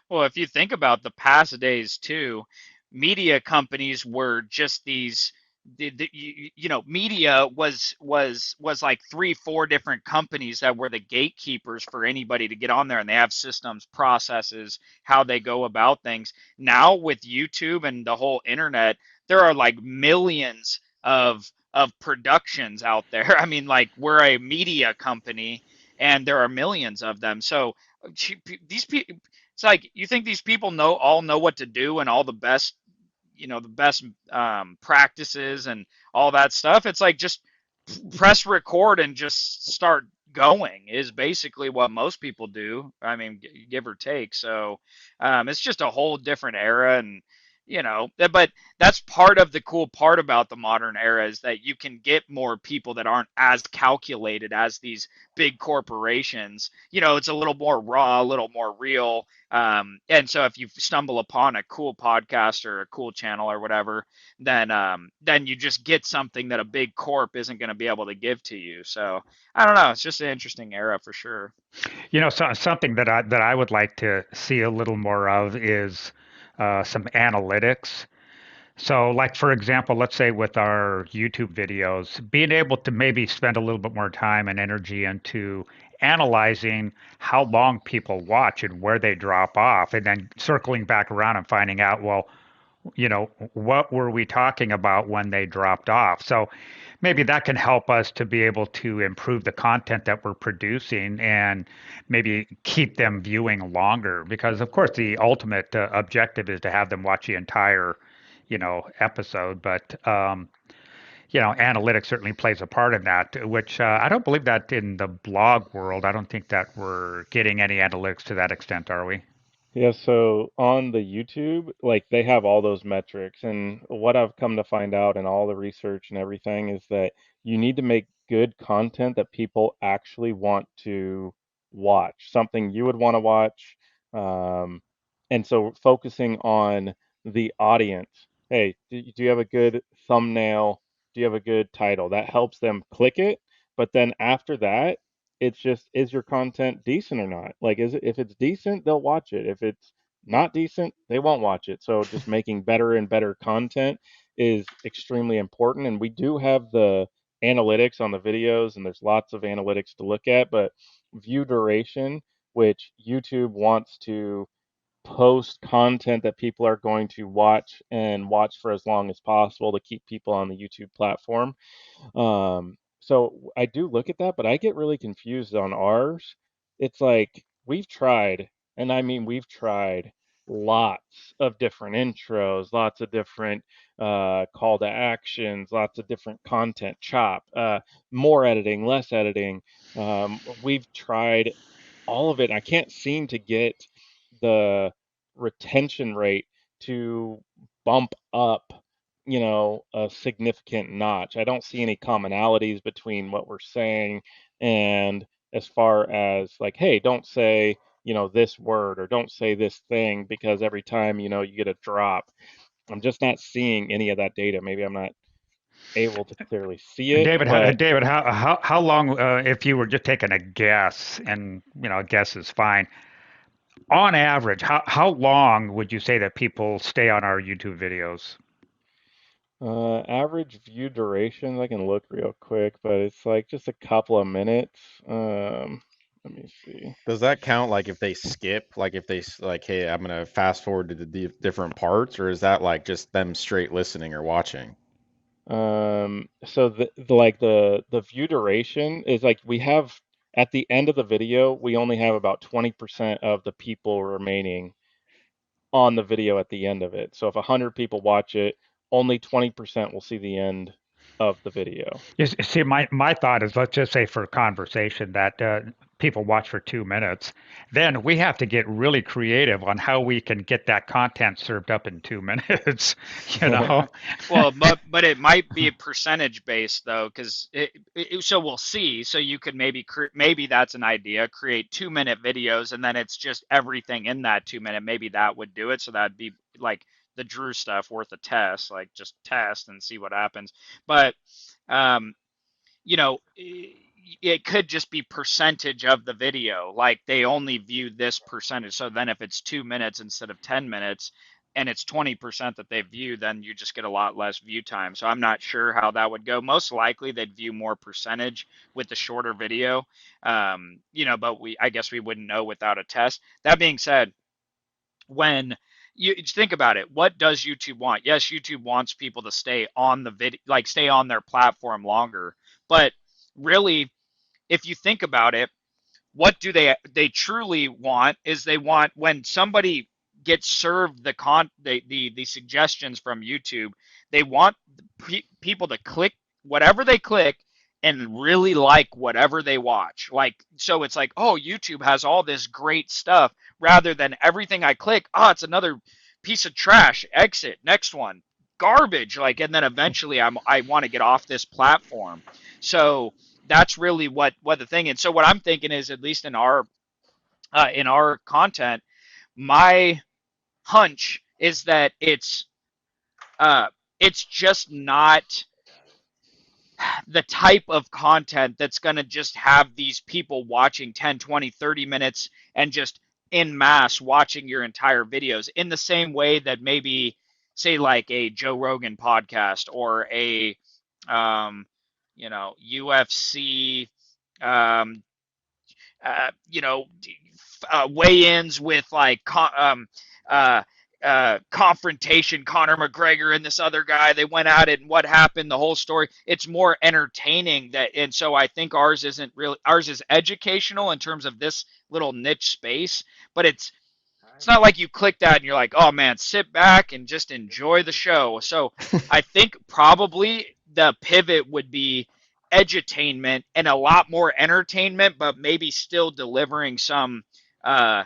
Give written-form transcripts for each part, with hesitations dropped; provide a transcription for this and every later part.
Well, if you think about the past days too, media companies were just these. Media was like three, four different companies that were the gatekeepers for anybody to get on there, and they have systems, processes, how they go about things. Now with YouTube and the whole internet, there are like millions of productions out there. I mean, like we're a media company, and there are millions of them. So these people, it's like you think these people know what to do and all the best, the best practices and all that stuff. It's like just press record and just start going is basically what most people do. I mean, give or take. So it's just a whole different era, and but that's part of the cool part about the modern era is that you can get more people that aren't as calculated as these big corporations. It's a little more raw, a little more real. And so if you stumble upon a cool podcast or a cool channel or whatever, then you just get something that a big corp isn't going to be able to give to you. So I don't know. It's just an interesting era for sure. Something that I would like to see a little more of is some analytics. So, like for example, let's say with our YouTube videos, being able to maybe spend a little bit more time and energy into analyzing how long people watch and where they drop off, and then circling back around and finding out, well, what were we talking about when they dropped off? So maybe that can help us to be able to improve the content that we're producing and maybe keep them viewing longer. Because, of course, the ultimate objective is to have them watch the entire, episode. But, analytics certainly plays a part in that, which I don't believe that in the blog world. I don't think that we're getting any analytics to that extent, are we? Yeah, so on the YouTube, like they have all those metrics, and what I've come to find out in all the research and everything is that you need to make good content that people actually want to watch, something you would want to watch. Um, and so focusing on the audience. Hey, do you have a good thumbnail? Do you have a good title? That helps them click it. But then after that, it's just, is your content decent or not? Like, is it, if it's decent, they'll watch it. If it's not decent, they won't watch it. So just making better and better content is extremely important. And we do have the analytics on the videos, and there's lots of analytics to look at, but view duration, which YouTube wants to post content that people are going to watch and watch for as long as possible to keep people on the YouTube platform. So I do look at that, but I get really confused on ours. It's like we've tried, and I mean we've tried lots of different intros, lots of different call to actions, lots of different content chop, more editing, less editing. We've tried all of it. I can't seem to get the retention rate to bump up, a significant notch. I don't see any commonalities between what we're saying and as far as like, hey, don't say, this word or don't say this thing because every time, you get a drop. I'm just not seeing any of that data. Maybe I'm not able to clearly see it, but David, how long, if you were just taking a guess, and a guess is fine. On average, how long would you say that people stay on our YouTube videos? average view durations, I can look real quick, but it's like just a couple of minutes. Let me see. Does that count like if they skip, like if like, hey, I'm gonna fast forward to the different parts, or is that like just them straight listening or watching? So the view duration is like we have at the end of the video, we only have about 20% of the people remaining on the video at the end of it. So if 100 people watch it, only 20% will see the end of the video. See, my thought is, let's just say for conversation that people watch for 2 minutes, then we have to get really creative on how we can get that content served up in 2 minutes. You know, Well, but it might be percentage based though, because so we'll see. So you could maybe that's an idea. Create 2 minute videos, and then it's just everything in that 2 minute. Maybe that would do it. So that'd be like the Drew stuff worth a test. Like just test and see what happens. But um, you know, it could just be percentage of the video. Like they only view this percentage. So then if it's 2 minutes instead of 10 minutes and it's 20% that they view, then you just get a lot less view time. So I'm not sure how that would go. Most likely they'd view more percentage with the shorter video. But I guess we wouldn't know without a test. That being said, when you think about it, what does YouTube want? Yes, YouTube wants people to stay on the video, like stay on their platform longer. But really, if you think about it, what do they truly want is they want when somebody gets served the suggestions from YouTube, they want people to click whatever they click and really like whatever they watch. Like so it's like, "Oh, YouTube has all this great stuff," rather than everything I click, "Oh, it's another piece of trash. Exit. Next one. Garbage." Like and then eventually I want to get off this platform. So that's really what the thing is. So what I'm thinking is, at least in our content, my hunch is that it's just not the type of content that's going to just have these people watching 10, 20, 30 minutes and just in mass watching your entire videos in the same way that maybe say like a Joe Rogan podcast or a UFC um, weigh-ins with like uh, confrontation, Conor McGregor and this other guy. They went at it and what happened, the whole story. It's more entertaining and so I think ours is educational in terms of this little niche space, but it's not like you click that and you're like, oh man, sit back and just enjoy the show. So I think probably the pivot would be edutainment and a lot more entertainment, but maybe still delivering uh,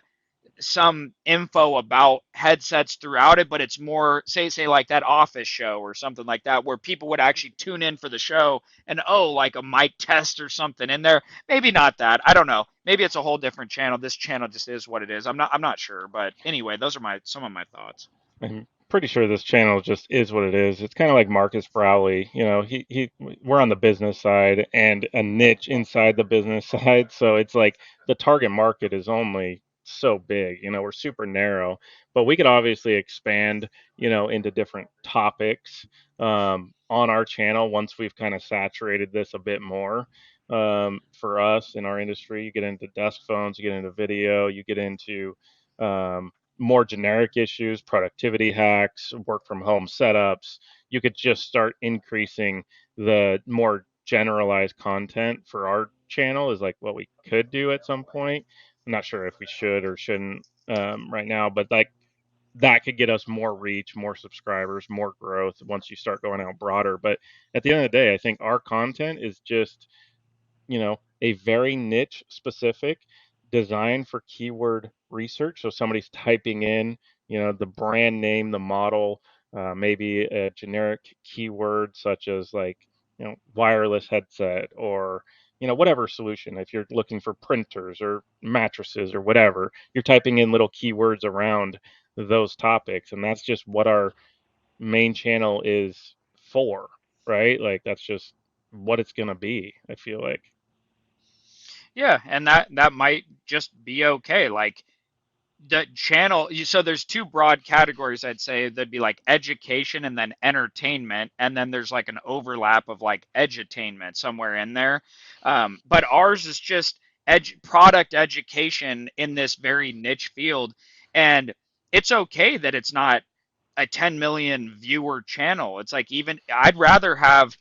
some info about headsets throughout it, but it's more say like that Office show or something like that where people would actually tune in for the show and like a mic test or something in there. Maybe not that. I don't know. Maybe it's a whole different channel. This channel just is what it is. I'm not sure, but anyway, those are some of my thoughts. I'm pretty sure this channel just is what it is. It's kind of like Marcus Browley. We're on the business side and a niche inside the business side. So it's like the target market is only so big. We're super narrow, but we could obviously expand, into different topics on our channel once we've kind of saturated this a bit more. For us in our industry, you get into desk phones, you get into video, you get into more generic issues, productivity hacks, work from home setups. You could just start increasing the more generalized content for our channel is like what we could do at some point. I'm not sure if we should or shouldn't right now, but like that could get us more reach, more subscribers, more growth once you start going out broader. But at the end of the day, I think our content is just a very niche specific design for keyword research. So somebody's typing in, the brand name, the model, maybe a generic keyword such as like, wireless headset or, whatever solution. If you're looking for printers or mattresses or whatever, you're typing in little keywords around those topics. And that's just what our main channel is for, right? Like that's just what it's going to be, I feel like. Yeah, and that might just be okay. Like the channel, so there's two broad categories I'd say. There'd be like education and then entertainment, and then there's like an overlap of like edutainment somewhere in there. But ours is just product education in this very niche field, and it's okay that it's not a 10 million viewer channel. It's like even I'd rather have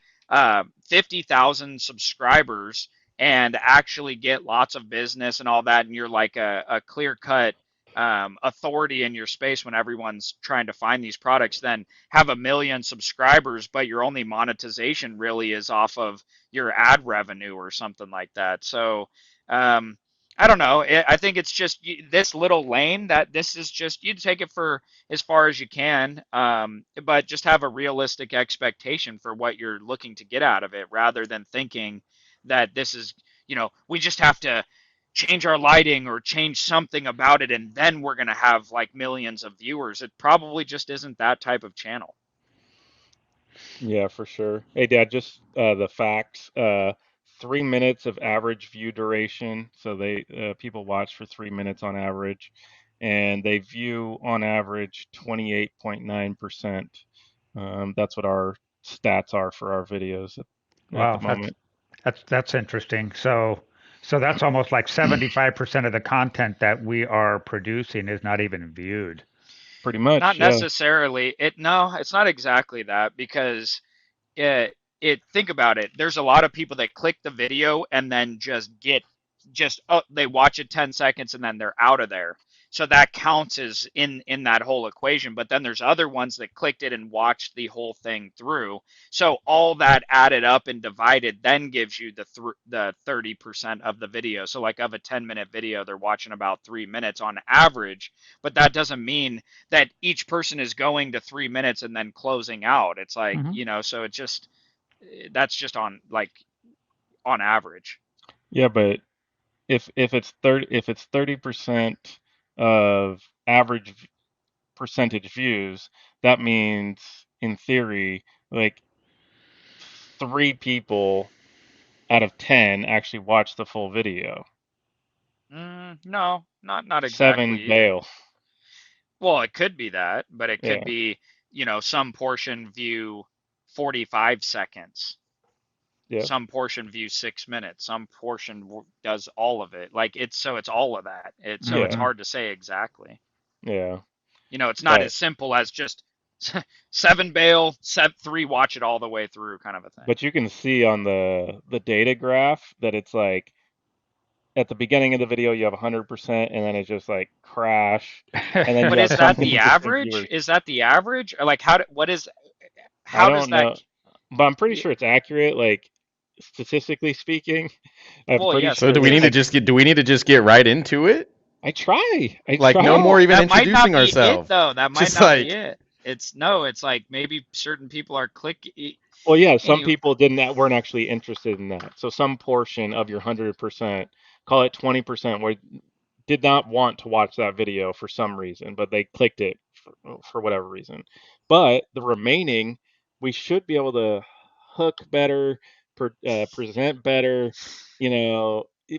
50,000 subscribers and actually get lots of business and all that, and you're like a clear cut authority in your space when everyone's trying to find these products, then have 1 million subscribers, but your only monetization really is off of your ad revenue or something like that. So I don't know. I think it's just this little lane that this is just you take it for as far as you can, but just have a realistic expectation for what you're looking to get out of it, rather than thinking that this is, we just have to change our lighting or change something about it and then we're going to have like millions of viewers. It probably just isn't that type of channel. Yeah, for sure. Hey, Dad, just the facts. 3 minutes of average view duration. So they people watch for 3 minutes on average, and they view on average 28.9%. That's what our stats are for our videos at the Wow, moment. that's interesting. So that's almost like 75% of the content that we are producing is not even viewed. Pretty Not much, yeah. necessarily. No, it's not exactly that because think about it. There's a lot of people that click the video and then they watch it 10 seconds and then they're out of there. So that counts as in that whole equation. But then there's other ones that clicked it and watched the whole thing through. So all that added up and divided then gives you the 30% of the video. So like of a 10-minute video, they're watching about 3 minutes on average. But that doesn't mean that each person is going to 3 minutes and then closing out. It's like, Hmm. so it just that's just on average. Yeah, but if it's 30% of average percentage views, that means in theory, like 3 people out of 10 actually watch the full video. No, not 7 exactly. bail. Well, it could be that, but it could Yeah, be, some portion view 45 seconds, yeah, some portion view 6 minutes, some portion does all of it. Like it's all of that. So it's yeah, Hmm. hard to say exactly. yeah. It's not But as simple as just seven bail, three watch it all the way through kind of a thing. but you can see on the data graph that it's like at the beginning of the video you have 100% and then it's just like crash, and then But you have is some that the consistent average? viewers. Is that the average? Or like I how does don't that know, but I'm pretty y- sure it's accurate, like statistically speaking. I'm well, pretty yes, So sure do we that need to statistic just get do we need to just get right into it? I Like no try. more No, even that might not introducing be it ourselves. though. That might Just not be like it. It's like maybe certain people are clicking. Well, yeah, some Anyway, people weren't actually interested in that. So some portion of your 100%, call it 20%, where did not want to watch that video for some reason, but they clicked it for whatever reason. But the remaining, we should be able to hook better, present better,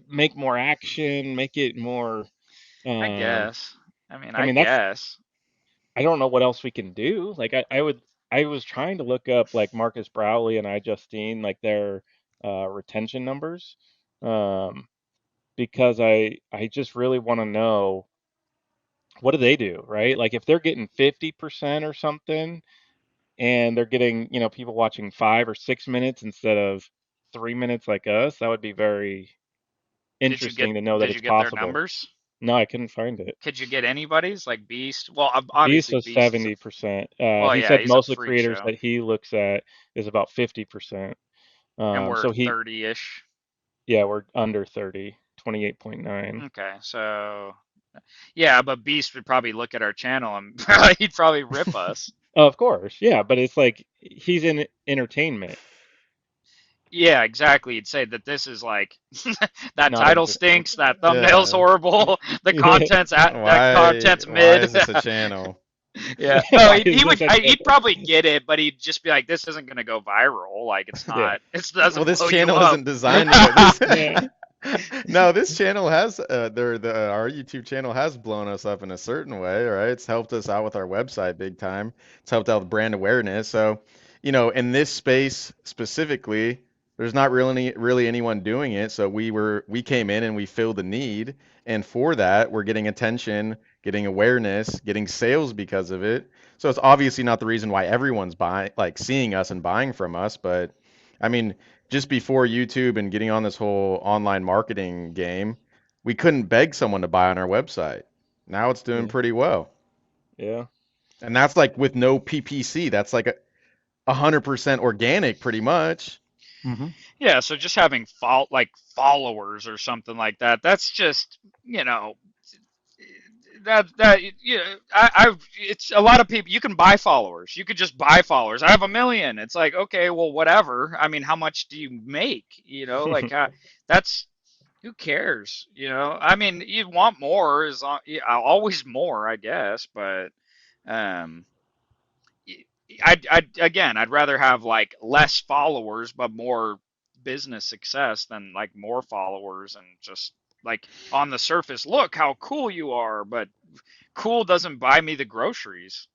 make more action, make it more. I Um, guess. I mean, I I mean, that's guess. I don't know what else we can do. Like I was trying to look up like Marcus Browley and iJustine, like their retention numbers, um, because I just really want to know what do they do, right? Like if they're getting 50% or something, and they're getting people watching 5 or 6 minutes instead of 3 minutes like us, that would be very Did you get interesting to know that did you it's get their possible. numbers? No, I couldn't find it. Could you get anybody's like Beast? Well, Beast obviously was Beast is a 70%. well, He yeah, said he's a most of the freak creators show, that he looks at is about 50%. and we're So 30-ish. yeah, we're under 30, 28.9. Okay, so yeah, but Beast would probably look at our channel and he'd probably rip us. Of course, yeah, but it's like he's in entertainment, Yeah, exactly. You'd say that this is like that not title entertainment. stinks, that thumbnail's yeah. horrible, Yeah. that content's Why mid. is this a channel? Yeah. No, Why is this a he'd channel? probably get it, but he'd just be like, this isn't gonna go viral. Like it's Yeah. not. It Well, doesn't this blow you channel up. isn't designed to Yeah. this. No, this channel has our YouTube channel has blown us up in a certain way, right? It's helped us out with our website big time. It's helped out with brand awareness. So, in this space specifically, there's not really anyone doing it. So we came in and we filled the need, and for that, we're getting attention, getting awareness, getting sales because of it. So it's obviously not the reason why everyone's buying, like seeing us and buying from us, but I mean, just before YouTube and getting on this whole online marketing game, we couldn't beg someone to buy on our website. Now it's doing Yeah. pretty well. Yeah. And that's like with no PPC. That's like 100% organic pretty much. Hmm. Yeah, so just having followers or something like that, that's just, that it's a lot of people. You can buy followers. You could just buy followers. I have 1 million. It's like, okay, well, whatever. I mean, how much do you make? Like that's who cares? I mean, you want more is yeah, always more, I guess, but um, I'd rather have like less followers but more business success than like more followers and just like on the surface, look how cool you are, but cool doesn't buy me the groceries.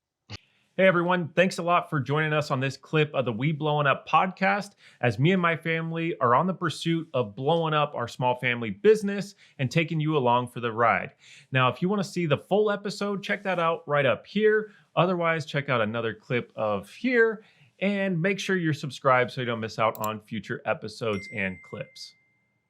Hey everyone, thanks a lot for joining us on this clip of the We Blowing Up podcast as me and my family are on the pursuit of blowing up our small family business and taking you along for the ride. Now, if you want to see the full episode, check that out right up here. Otherwise, check out another clip of here and make sure you're subscribed so you don't miss out on future episodes and clips.